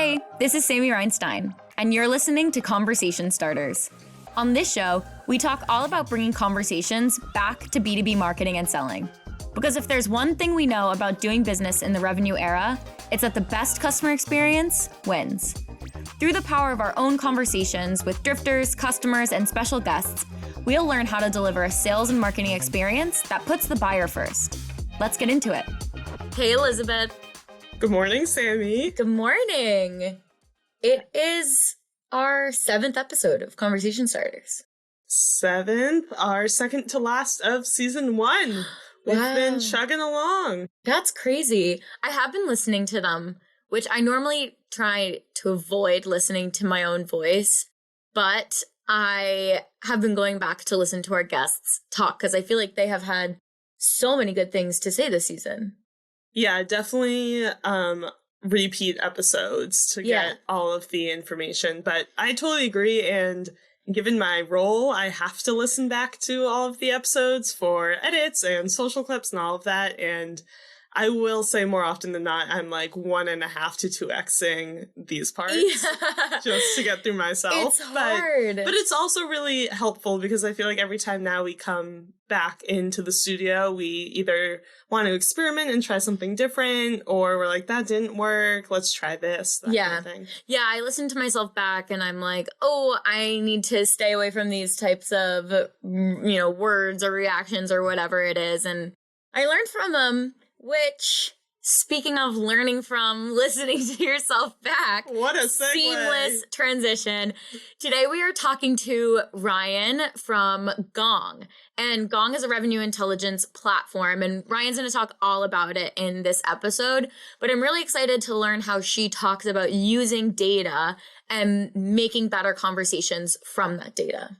Hey, this is Sammi Reinstein, and you're listening to Conversation Starters. On this show, we talk all about bringing conversations back to B2B marketing and selling. Because if there's one thing we know about doing business in the revenue era, it's that the best customer experience wins. Through the power of our own conversations with drifters, customers, and special guests, we'll learn how to deliver a sales and marketing experience that puts the buyer first. Let's get into it. Hey, Elizabeth. Good morning, Sammi. Good morning. It is our 7th episode of Conversation Starters. 7th, our second to last of season 1. We've been chugging along. That's crazy. I have been listening to them, which I normally try to avoid listening to my own voice, but I have been going back to listen to our guests talk because I feel like they have had so many good things to say this season. Yeah, definitely repeat episodes to get all of the information. But I totally agree. And given my role, I have to listen back to all of the episodes for edits and social clips and all of that. And I will say more often than not, I'm like 1.5 to 2xing these parts just to get through myself. It's hard. But it's also really helpful because I feel like every time now we come back into the studio, we either want to experiment and try something different, or we're like, that didn't work, let's try this. That kind of thing. Yeah, I listen to myself back and I'm like, oh, I need to stay away from these types of, words or reactions or whatever it is. And I learned from them. Which, speaking of learning from listening to yourself back, what a segue. Seamless transition. Today we are talking to Ryane from Gong. And Gong is a revenue intelligence platform. And Ryan's going to talk all about it in this episode. But I'm really excited to learn how she talks about using data and making better conversations from that data.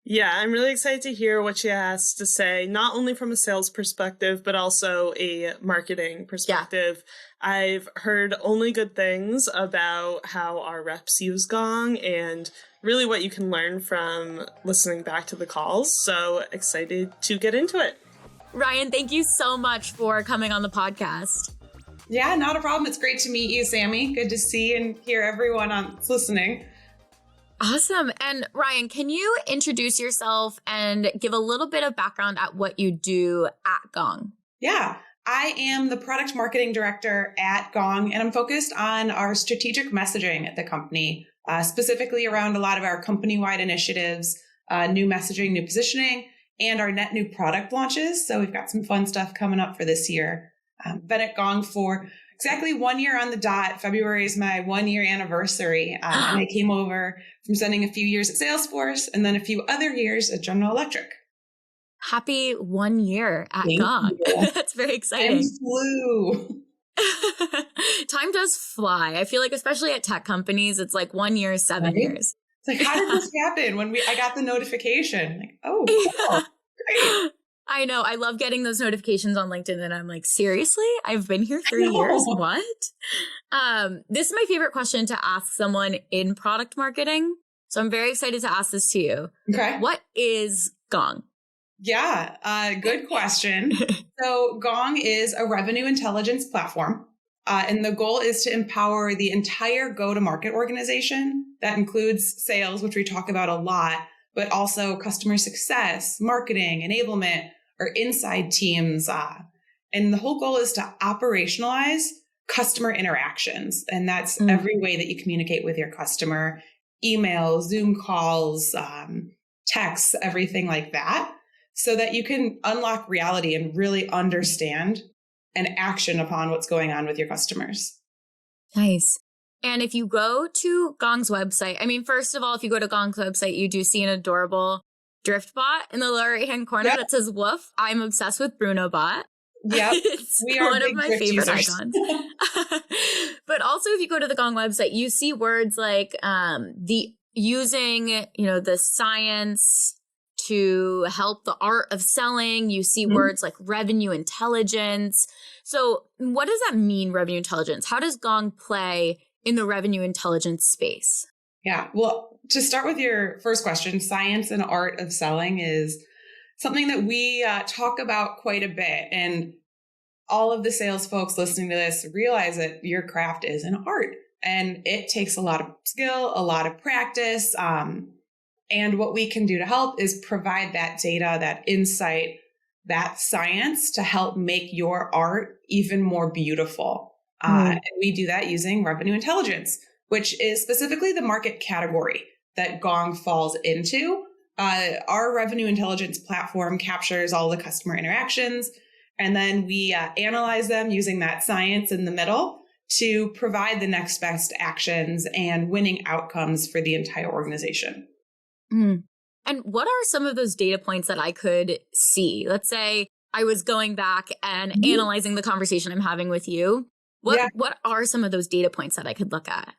Yeah, I'm really excited to hear what she has to say, not only from a sales perspective, but also a marketing perspective. Yeah. I've heard only good things about how our reps use Gong and really what you can learn from listening back to the calls. So excited to get into it. Ryane, thank you so much for coming on the podcast. Yeah, not a problem. It's great to meet you, Sammi. Good to see and hear everyone listening. Awesome. And Ryane, can you introduce yourself and give a little bit of background at what you do at Gong? Yeah, I am the product marketing director at Gong, and I'm focused on our strategic messaging at the company, specifically around a lot of our company-wide initiatives, new messaging, new positioning, and our net new product launches. So we've got some fun stuff coming up for this year. Been at Gong for exactly 1 year on the dot. February is my 1-year anniversary. And I came over from spending a few years at Salesforce and then a few other years at General Electric. Happy 1 year at Gong. That's very exciting. Time flew. Time does fly. I feel like, especially at tech companies, it's like 1 year is 7 years. It's like, how did this happen when I got the notification? Like, oh, cool. Great. I know. I love getting those notifications on LinkedIn and I'm like, seriously? I've been here 3 years? What? This is my favorite question to ask someone in product marketing. So I'm very excited to ask this to you. Okay. What is Gong? Yeah, good question. So Gong is a revenue intelligence platform. And the goal is to empower the entire go-to-market organization. That includes sales, which we talk about a lot, but also customer success, marketing, enablement, or inside teams. And the whole goal is to operationalize customer interactions. And that's every way that you communicate with your customer, emails, Zoom calls, texts, everything like that, so that you can unlock reality and really understand and action upon what's going on with your customers. Nice. And if you go to Gong's website, first of all, if you go to Gong's website, you do see an adorable drift bot in the lower right-hand corner that says woof. I'm obsessed with Bruno bot. Yeah, it's one of my favorite icons. But also, if you go to the Gong website, you see words like using the science to help the art of selling. You see words like revenue intelligence. So what does that mean, revenue intelligence? How does Gong play in the revenue intelligence space? Yeah, well, to start with your first question, science and art of selling is something that we talk about quite a bit. And all of the sales folks listening to this realize that your craft is an art. And it takes a lot of skill, a lot of practice. And what we can do to help is provide that data, that insight, that science to help make your art even more beautiful. And we do that using revenue intelligence, which is specifically the market category that Gong falls into. Our revenue intelligence platform captures all the customer interactions, and then we analyze them using that science in the middle to provide the next best actions and winning outcomes for the entire organization. And what are some of those data points that I could see? Let's say I was going back and analyzing the conversation I'm having with you. What are some of those data points that I could look at?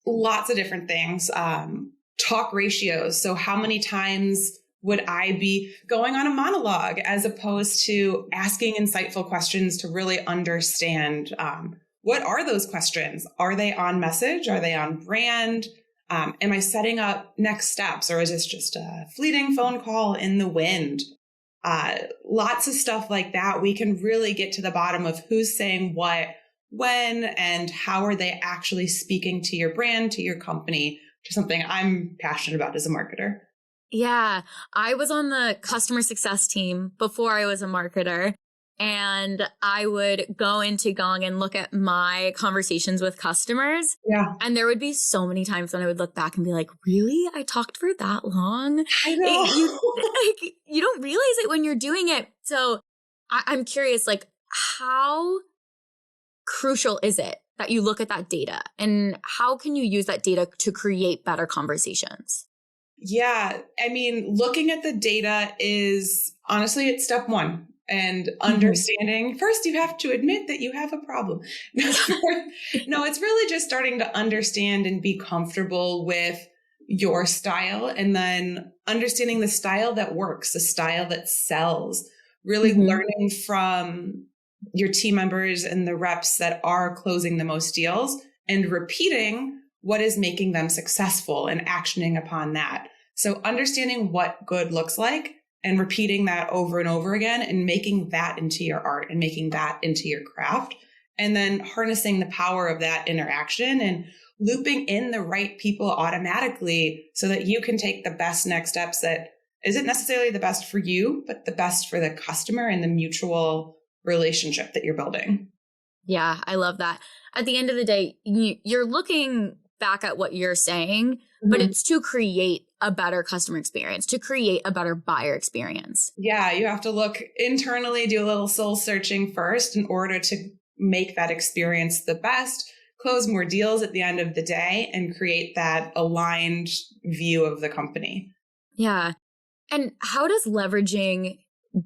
Lots of different things. Talk ratios. So how many times would I be going on a monologue as opposed to asking insightful questions to really understand what are those questions? Are they on message? Are they on brand? Am I setting up next steps, or is this just a fleeting phone call in the wind? Lots of stuff like that. We can really get to the bottom of who's saying what, when, and how are they actually speaking to your brand, to your company, which is something I'm passionate about as a marketer. Yeah, I was on the customer success team before I was a marketer, and I would go into Gong and look at my conversations with customers. Yeah. And there would be so many times when I would look back and be like, really? I talked for that long? I know. You don't realize it when you're doing it. So I'm curious, like, how crucial is it that you look at that data, and how can you use that data to create better conversations? Yeah. I mean, looking at the data is honestly, it's step one. And understanding, first, you have to admit that you have a problem. No, it's really just starting to understand and be comfortable with your style, and then understanding the style that works, the style that sells, really learning from your team members and the reps that are closing the most deals, and repeating what is making them successful and actioning upon that. So understanding what good looks like and repeating that over and over again and making that into your art and making that into your craft. And then harnessing the power of that interaction and looping in the right people automatically so that you can take the best next steps that isn't necessarily the best for you, but the best for the customer and the mutual relationship that you're building. Yeah, I love that. At the end of the day, you're looking back at what you're saying, but it's to create a better customer experience, to create a better buyer experience. Yeah, you have to look internally, do a little soul searching first in order to make that experience the best, close more deals at the end of the day, and create that aligned view of the company. Yeah. And how does leveraging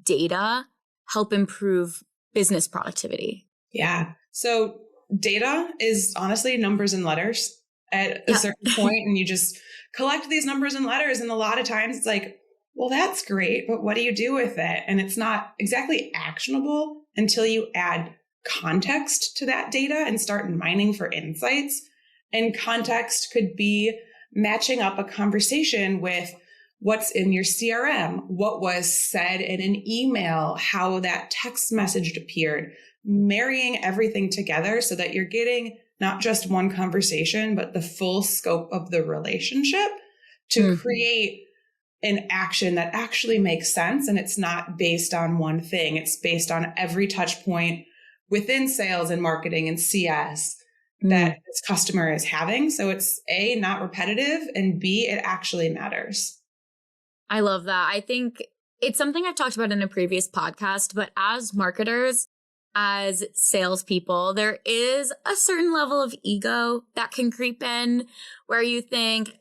data help improve business productivity? Yeah. So data is honestly numbers and letters at a certain point, and you just collect these numbers and letters. And a lot of times it's like, well, that's great, but what do you do with it? And it's not exactly actionable until you add context to that data and start mining for insights. And context could be matching up a conversation with what's in your CRM, what was said in an email, how that text message appeared, marrying everything together so that you're getting not just one conversation, but the full scope of the relationship to create an action that actually makes sense. And it's not based on one thing. It's based on every touch point within sales and marketing and CS that this customer is having. So it's A, not repetitive, and B, it actually matters. I love that. I think it's something I've talked about in a previous podcast, but as marketers, as salespeople, there is a certain level of ego that can creep in where you think,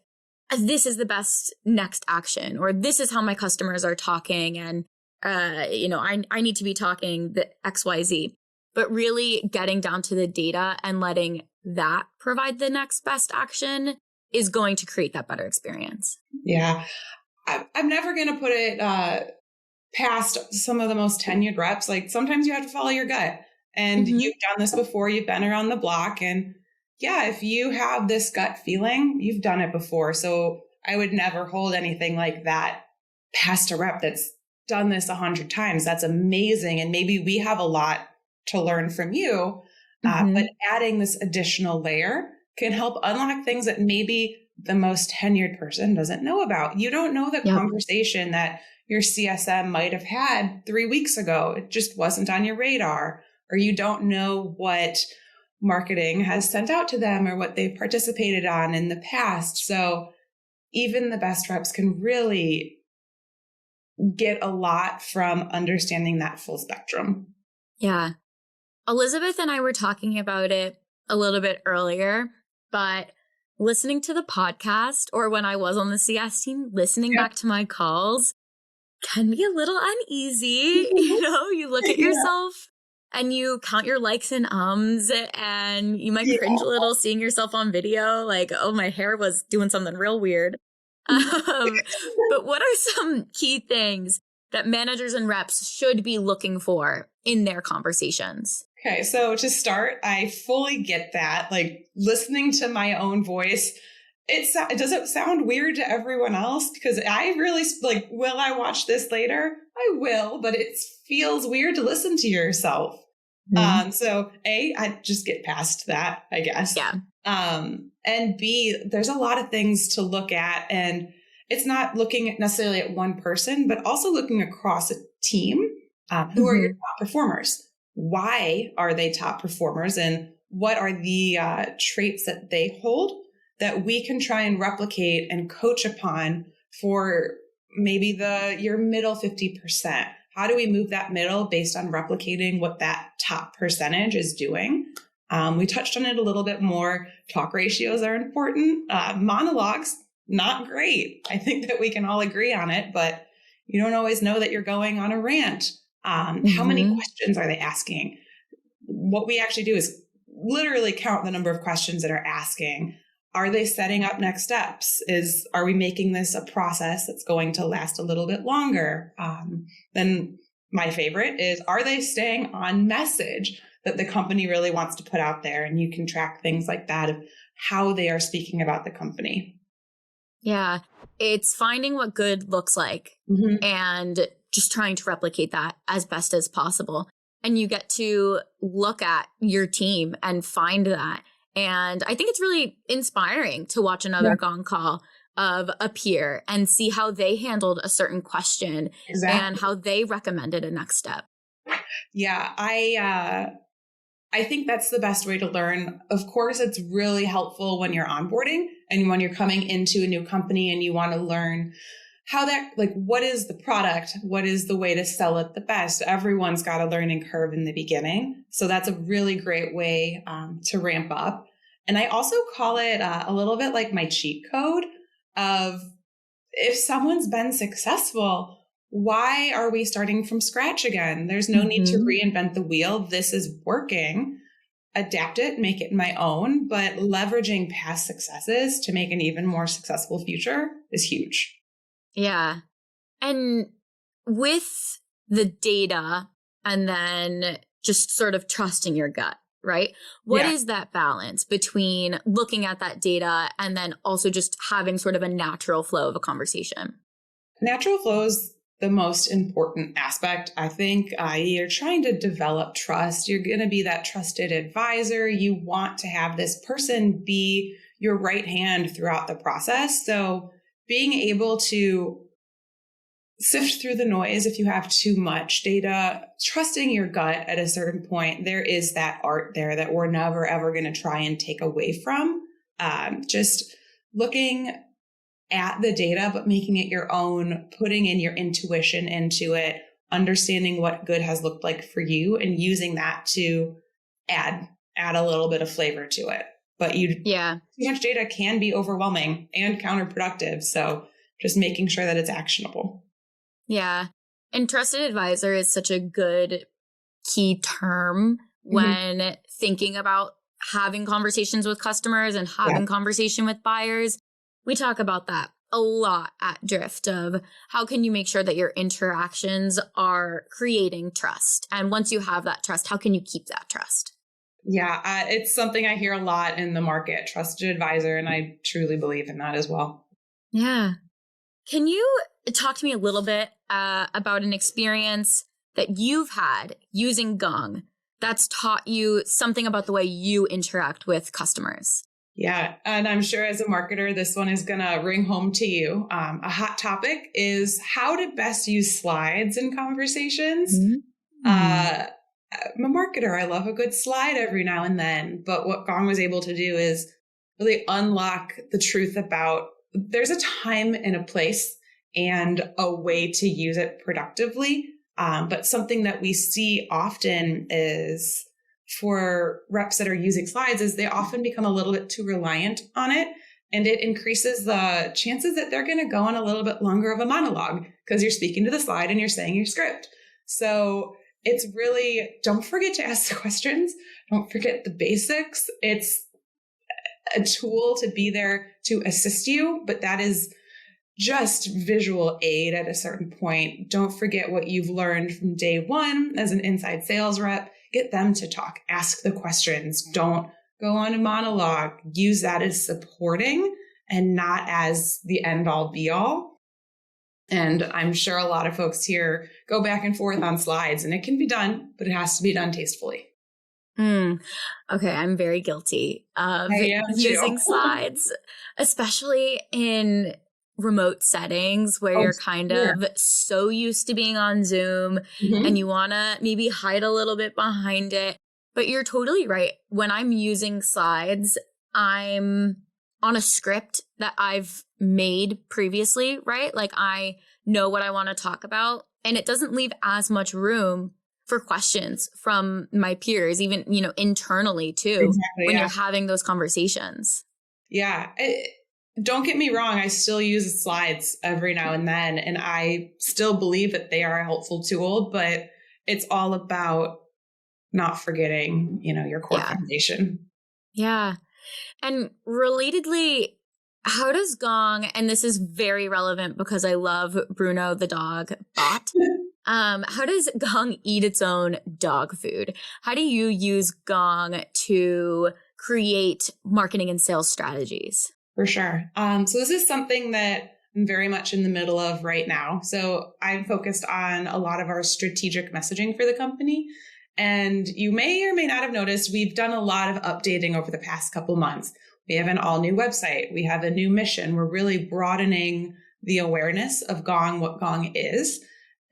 this is the best next action, or this is how my customers are talking. And, I need to be talking the XYZ, but really getting down to the data and letting that provide the next best action is going to create that better experience. Yeah. I'm never going to put it past some of the most tenured reps. Like sometimes you have to follow your gut, and you've done this before. You've been around the block, and yeah, if you have this gut feeling, you've done it before. So I would never hold anything like that past a rep that's done this 100 times. That's amazing. And maybe we have a lot to learn from you, but adding this additional layer can help unlock things that maybe the most tenured person doesn't know about. You don't know the conversation that your CSM might have had 3 weeks ago. It just wasn't on your radar, or you don't know what marketing has sent out to them or what they've participated on in the past. So even the best reps can really get a lot from understanding that full spectrum. Yeah. Elizabeth and I were talking about it a little bit earlier, but listening to the podcast, or when I was on the CS team, listening back to my calls can be a little uneasy. You look at yourself and you count your likes and ums, and you might cringe a little seeing yourself on video, like, oh, my hair was doing something real weird. But what are some key things that managers and reps should be looking for in their conversations? Okay, so to start, I fully get that. Like, listening to my own voice, it doesn't sound weird to everyone else, because I really, like, will I watch this later? I will, but it feels weird to listen to yourself. So A, I just get past that, I guess. Yeah. And B, there's a lot of things to look at, and it's not looking necessarily at one person, but also looking across a team. Who are your top performers? Why are they top performers? And what are the traits that they hold that we can try and replicate and coach upon for maybe your middle 50%? How do we move that middle based on replicating what that top percentage is doing? We touched on it a little bit more. Talk ratios are important. Monologues, not great. I think that we can all agree on it, but you don't always know that you're going on a rant. How many questions are they asking? What we actually do is literally count the number of questions that are asking. Are they setting up next steps? Are we making this a process that's going to last a little bit longer? Then my favorite is, are they staying on message that the company really wants to put out there? And you can track things like that of how they are speaking about the company. Yeah, it's finding what good looks like and just trying to replicate that as best as possible. And you get to look at your team and find that. And I think it's really inspiring to watch another Gong call of a peer and see how they handled a certain question and how they recommended a next step. Yeah, I think that's the best way to learn. Of course, it's really helpful when you're onboarding and when you're coming into a new company and you want to learn how what is the product? What is the way to sell it the best? Everyone's got a learning curve in the beginning. So that's a really great way to ramp up. And I also call it a little bit like my cheat code of, if someone's been successful, why are we starting from scratch again? There's no need to reinvent the wheel. This is working. Adapt it, make it my own, but leveraging past successes to make an even more successful future is huge. Yeah. And with the data and then just sort of trusting your gut, right? What is that balance between looking at that data and then also just having sort of a natural flow of a conversation? Natural flow is the most important aspect. I think you're trying to develop trust. You're going to be that trusted advisor. You want to have this person be your right hand throughout the process. So being able to sift through the noise if you have too much data, trusting your gut at a certain point, there is that art there that we're never, ever going to try and take away from. Just looking at the data, but making it your own, putting in your intuition into it, understanding what good has looked like for you and using that to add a little bit of flavor to it. But too much data can be overwhelming and counterproductive. So just making sure that it's actionable. Yeah. And trusted advisor is such a good key term when thinking about having conversations with customers and having conversation with buyers. We talk about that a lot at Drift of how can you make sure that your interactions are creating trust? And once you have that trust, how can you keep that trust? Yeah, it's something I hear a lot in the market, trusted advisor, and I truly believe in that as well. Yeah. Can you talk to me a little bit about an experience that you've had using Gong that's taught you something about the way you interact with customers? Yeah. And I'm sure as a marketer, this one is going to ring home to you. A hot topic is how to best use slides in conversations. I'm a marketer. I love a good slide every now and then. But what Gong was able to do is really unlock the truth about there's a time and a place and a way to use it productively. But something that we see often is for reps that are using slides is they often become a little bit too reliant on it. And it increases the chances that they're going to go on a little bit longer of a monologue because you're speaking to the slide and you're saying your script. So it's really, don't forget to ask the questions. Don't forget the basics. It's a tool to be there to assist you, but that is just visual aid at a certain point. Don't forget what you've learned from day one as an inside sales rep. Get them to talk, ask the questions. Don't go on a monologue. Use that as supporting and not as the end all be all. And I'm sure a lot of folks here go back and forth on slides, and it can be done, but it has to be done tastefully. Okay, I'm very guilty of using slides, especially in remote settings where you're kind of so used to being on Zoom and you want to maybe hide a little bit behind it. But you're totally right. When I'm using slides, I'm on a script that I've made previously, right? Like I know what I want to talk about, and it doesn't leave as much room for questions from my peers, even, internally too, when you're having those conversations. Yeah. Don't get me wrong. I still use slides every now and then, and I still believe that they are a helpful tool, but it's all about not forgetting, your core foundation. Yeah. And relatedly, how does Gong, and this is very relevant because I love Bruno the dog bot, how does Gong eat its own dog food? How do you use Gong to create marketing and sales strategies? For sure. So this is something that I'm very much in the middle of right now. So I'm focused on a lot of our strategic messaging for the company. And you may or may not have noticed, we've done a lot of updating over the past couple months. We have an all new website. We have a new mission. We're really broadening the awareness of Gong, what Gong is.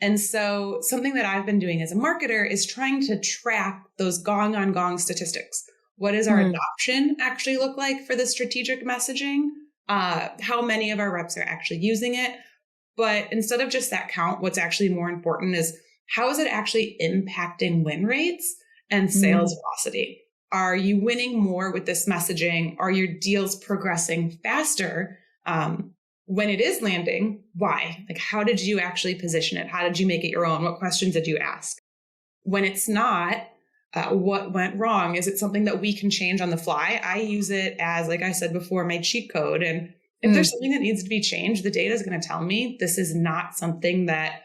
And so something that I've been doing as a marketer is trying to track those Gong on Gong statistics. What does our adoption actually look like for the strategic messaging? How many of our reps are actually using it? But instead of just that count, what's actually more important is how is it actually impacting win rates and sales velocity? Are you winning more with this messaging? Are your deals progressing faster? When it is landing, why? Like, how did you actually position it? How did you make it your own? What questions did you ask? When it's not, what went wrong? Is it something that we can change on the fly? I use it as, like I said before, my cheat code. And if there's something that needs to be changed, the data is going to tell me this is not something that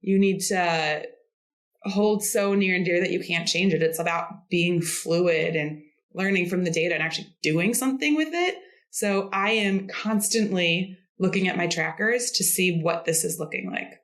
you need to hold so near and dear that you can't change it. It's about being fluid and learning from the data and actually doing something with it. So I am constantly looking at my trackers to see what this is looking like.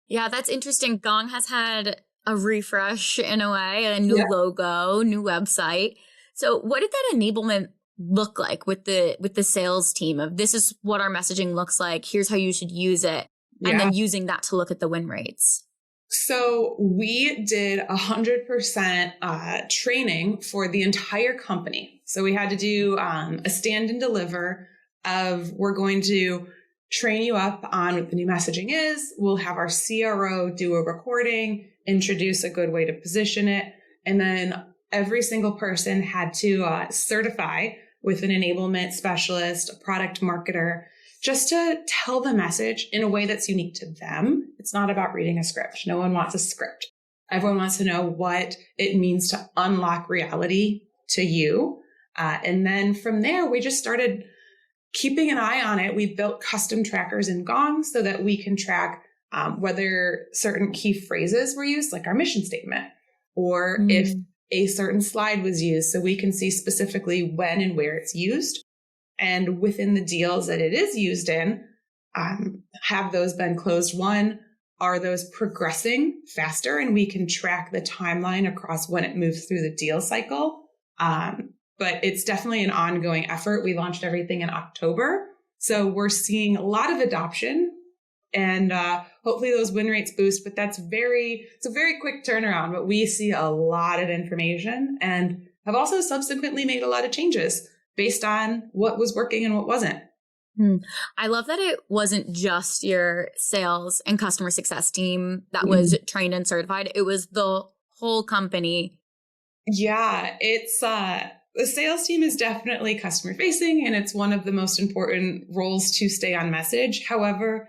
Yeah, that's interesting. Gong has had a refresh in a way, a new logo, new website. So what did that enablement look like with the sales team of this is what our messaging looks like. Here's how you should use it. And then using that to look at the win rates. So we did 100% training for the entire company. So we had to do a stand and deliver of we're going to train you up on what the new messaging is. We'll have our CRO do a recording, introduce a good way to position it. And then every single person had to certify with an enablement specialist, a product marketer, just to tell the message in a way that's unique to them. It's not about reading a script. No one wants a script. Everyone wants to know what it means to unlock reality to you. And then from there, we just started keeping an eye on it. We built custom trackers in Gong so that we can track whether certain key phrases were used, like our mission statement, or if a certain slide was used, so we can see specifically when and where it's used. And within the deals that it is used in, have those been closed won? Are those progressing faster? And we can track the timeline across when it moves through the deal cycle. But but it's definitely an ongoing effort. We launched everything in October. So we're seeing a lot of adoption and hopefully those win rates boost, but it's a very quick turnaround, but we see a lot of information and have also subsequently made a lot of changes based on what was working and what wasn't. I love that it wasn't just your sales and customer success team that was trained and certified. It was the whole company. Yeah, it's the sales team is definitely customer facing and it's one of the most important roles to stay on message. However,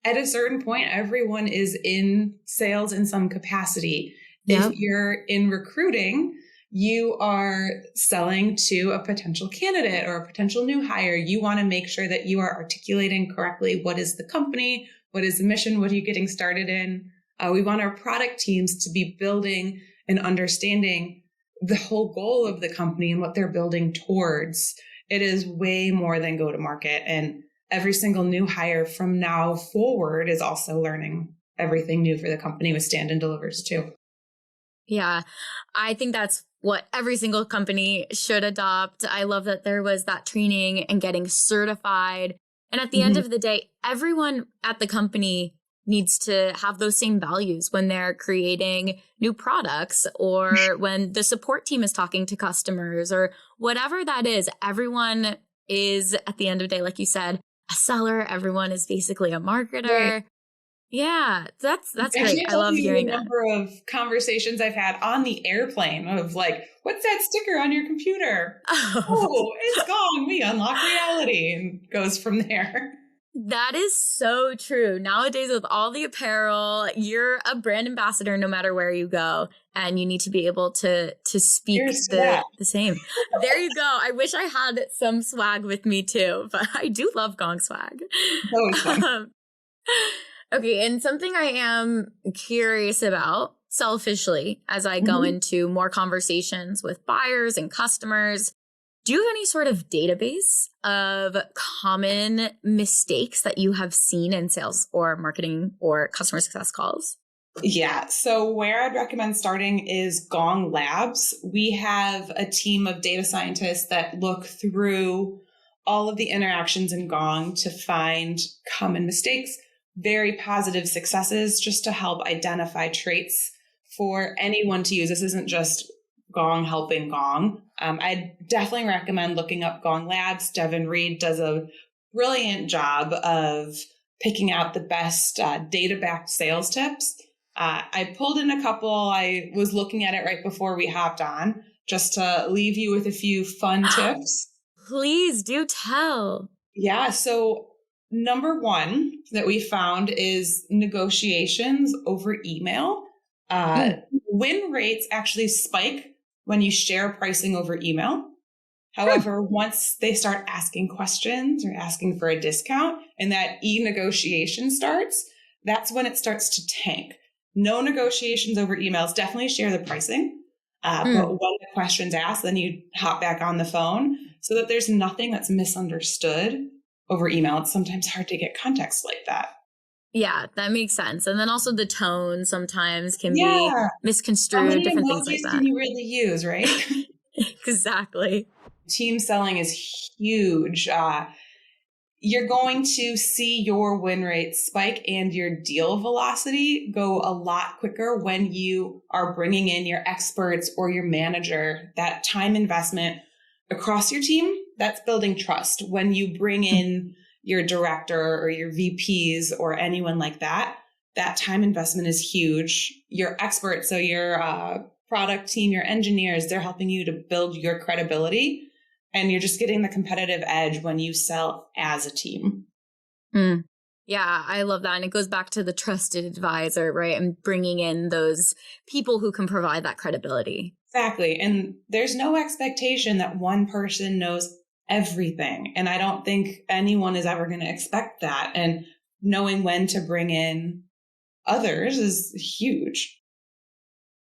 at a certain point, everyone is in sales in some capacity. Yep. If you're in recruiting, you are selling to a potential candidate or a potential new hire. You want to make sure that you are articulating correctly what is the company, what is the mission, what are you getting started in. We want our product teams to be building and understanding the whole goal of the company and what they're building towards. It is way more than go to market. And every single new hire from now forward is also learning everything new for the company with Stand and Delivers too. Yeah, I think that's what every single company should adopt. I love that there was that training and getting certified. And at the end of the day, everyone at the company needs to have those same values when they're creating new products or when the support team is talking to customers or whatever that is. Everyone is, at the end of the day, like you said, a seller. Everyone is basically a marketer. Right. Yeah, that's great. I love hearing that. The number of conversations I've had on the airplane of like, what's that sticker on your computer? Oh, it's Gong. We unlock reality, and goes from there. That is so true. Nowadays, with all the apparel, you're a brand ambassador no matter where you go, and you need to be able to speak the same. There you go. I wish I had some swag with me too, but I do love Gong swag. Okay, and something I am curious about selfishly as I go into more conversations with buyers and customers, do you have any sort of database of common mistakes that you have seen in sales or marketing or customer success calls? Yeah, so where I'd recommend starting is Gong Labs. We have a team of data scientists that look through all of the interactions in Gong to find common mistakes, very positive successes, just to help identify traits for anyone to use. This isn't just Gong helping Gong. I definitely recommend looking up Gong Labs. Devin Reed does a brilliant job of picking out the best data-backed sales tips. I pulled in a couple. I was looking at it right before we hopped on, just to leave you with a few fun tips. Please do tell. Yeah, so number one that we found is negotiations over email. Win rates actually spike when you share pricing over email. However, once they start asking questions or asking for a discount and that e-negotiation starts, that's when it starts to tank. No negotiations over emails. Definitely share the pricing. But when the question's asked, then you hop back on the phone so that there's nothing that's misunderstood over email. It's sometimes hard to get context like that. Yeah, that makes sense. And then also the tone sometimes can be misconstrued, different things like that. Can you really use, right? Exactly. Team selling is huge. You're going to see your win rate spike and your deal velocity go a lot quicker when you are bringing in your experts or your manager. That time investment across your team, that's building trust. When you bring in your director or your VPs or anyone like that, that time investment is huge. Your experts, so your product team, your engineers, they're helping you to build your credibility. And you're just getting the competitive edge when you sell as a team. Yeah, I love that. And it goes back to the trusted advisor, right? And bringing in those people who can provide that credibility. Exactly. And there's no expectation that one person knows everything. And I don't think anyone is ever going to expect that. And knowing when to bring in others is huge.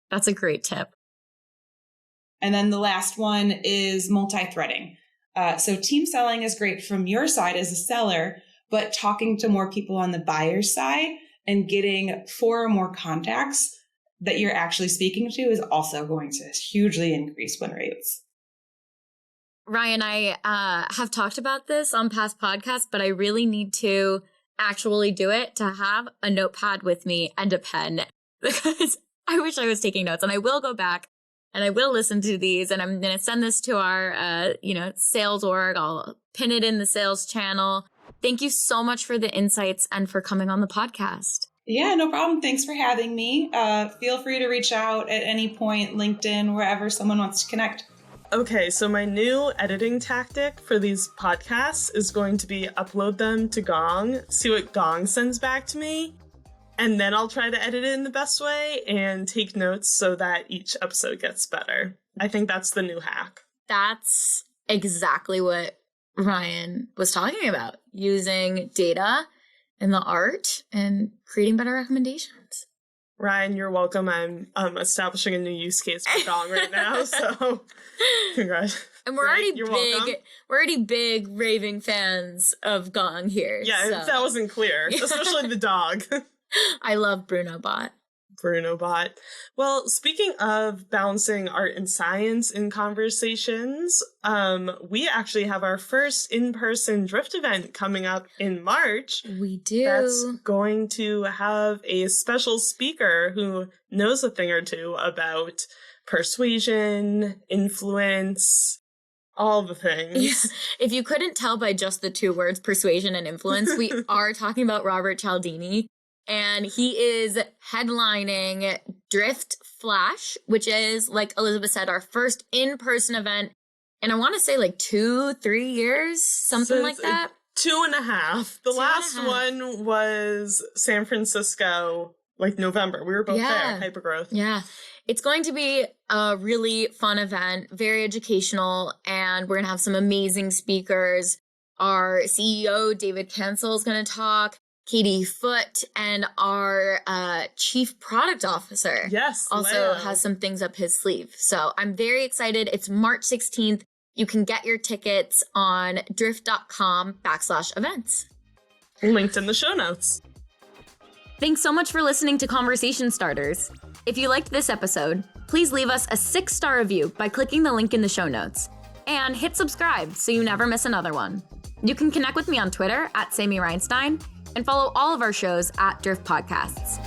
That's a great tip. And then the last one is multi-threading. So team selling is great from your side as a seller, but talking to more people on the buyer's side and getting 4 or more contacts that you're actually speaking to is also going to hugely increase win rates. Ryan, I have talked about this on past podcasts, but I really need to actually do it, to have a notepad with me and a pen, because I wish I was taking notes. And I will go back and I will listen to these, and I'm going to send this to our, sales org. I'll pin it in the sales channel. Thank you so much for the insights and for coming on the podcast. Yeah, no problem. Thanks for having me. Feel free to reach out at any point, LinkedIn, wherever someone wants to connect. Okay, so my new editing tactic for these podcasts is going to be upload them to Gong, see what Gong sends back to me, and then I'll try to edit it in the best way and take notes so that each episode gets better. I think that's the new hack. That's exactly what Ryan was talking about, using data and the art and creating better recommendations. Ryan, you're welcome. I'm establishing a new use case for Gong right now, so congrats. And we're already big raving fans of Gong here. Yeah, so. If that wasn't clear, especially the dog. I love Bruno Bot. Well, speaking of balancing art and science in conversations, we actually have our first in-person Drift event coming up in March. We do. That's going to have a special speaker who knows a thing or two about persuasion, influence, all the things. Yeah. If you couldn't tell by just the two words, persuasion and influence, we are talking about Robert Cialdini. And he is headlining Drift Flash, which is, like Elizabeth said, our first in-person event. And I want to say 2-3 years, something like that. 2.5. The last one was San Francisco, November. We were both there, Hypergrowth. Yeah. It's going to be a really fun event, very educational, and we're going to have some amazing speakers. Our CEO, David Cancel, is going to talk. Katie Foote, and our chief product officer also has some things up his sleeve. So I'm very excited. It's March 16th. You can get your tickets on drift.com/events. Linked in the show notes. Thanks so much for listening to Conversation Starters. If you liked this episode, please leave us a 6-star review by clicking the link in the show notes. And hit subscribe so you never miss another one. You can connect with me on Twitter at Sammi Reinstein, and follow all of our shows at Drift Podcasts.